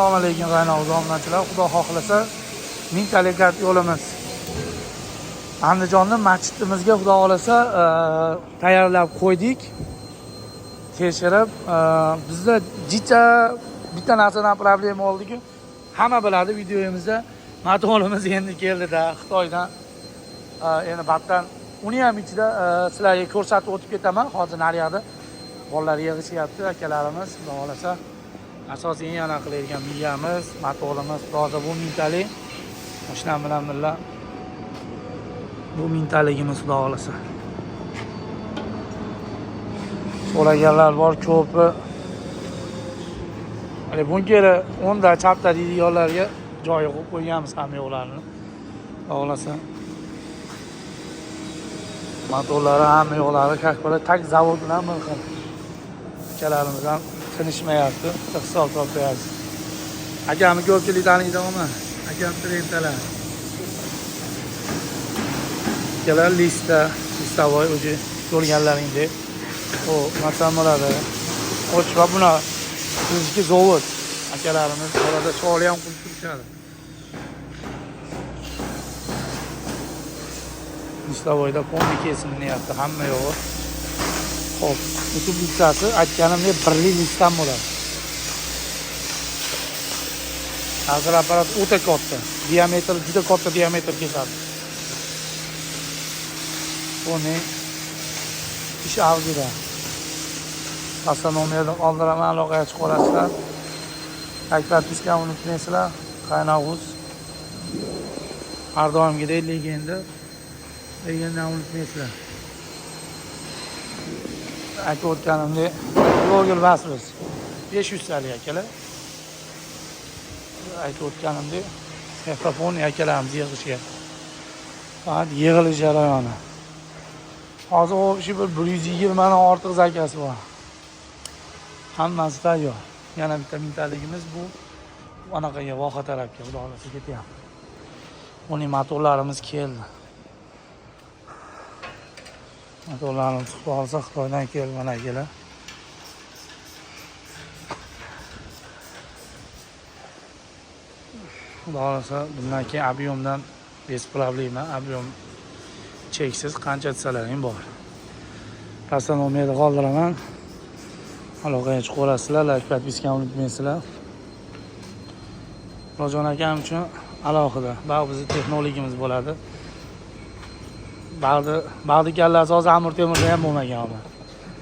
Assalomu alaykum qaynoq obunachilar. Xudo xohlasa mingtalik yo'limiz Andijonni masjidimizga xudo xohlasa tayyorlab qo'ydik. Tekshirib, bizda jicha bitta narsadan problema oldi-ku, hamma biladi videomizda mato'limiz endi keldi-da Xitoydan. Endi battan uni ham ichida sizlarga ko'rsatib o'tib ketaman. Hozir naryoqda bolalar yig'ishyapti, akalarimiz xudo xohlasa. Asosiy yana qiladigan miyamiz, mato'limiz, hozir bu mingtalik. Mashina bilan birga bu mingtaligimiz xudo xohlasa. So'raganlar bor ko'pi. Hali bunkeri 10 da chapta deydiganlarga joyi qo'yib qo'yganmiz ham yo'qlarni. Xudo xohlasa. Motorlari ham yo'qlari kakbara tak zavod bilan bir xil. Akalarimiz ham tinishmayapti, hisob topyapti. Akamni ko'pchilik taniydiganmi? Akam trentalar. Akalar listavoy o'zi ko'rganlaringdek. O matamalarda ochva buna bizga zavod. Akalarimiz orada savol ham qilib turishadi. Listavoyda kombi kesimlayapti, hamma yo'q. Xo'p, butun listasi aytganimdek birlik listam bo'ladi. Hozir apparat o'ta katta, diametr juda katta diametr kesadi. Buni ish avjida. Astronomiyada oldiraman, aloqaga chiqib olasizlar. Aytib unutmaysizlar. Qaynoq har doimgidek legenda unutmaysizlar. Aytib o'tganimdek bloger basmiz 500 talik akalar. Aytib o'tganimdek mikrofon akalarimiz yig'ishga. Faqat yig'ilish jarayoni. Hozir o ishi bir 120 dan ortiq zakasi bor. Hammasi tayyor. Yana bitta mingtaligimiz bu anaqaga voha tarafga xudo xolasa ketyapti. Uning motorlarimiz keldi. Motorlarimiz xudo xolasa Xitoydan keldi mana kelar. Xudo xolasa bundan keyin объемdan bez problema, объем cheksiz qancha desalaring bor. Astronomiyada qoldiraman. Aloqaga chiqib olasizlar, like podpiskani unutmaysizlar. Rojon akam uchun alohida ba'zi bizning texnologiyamiz bo'ladi. Ba'zi kallasi hozir Amir Temurda ham bo'lmagan.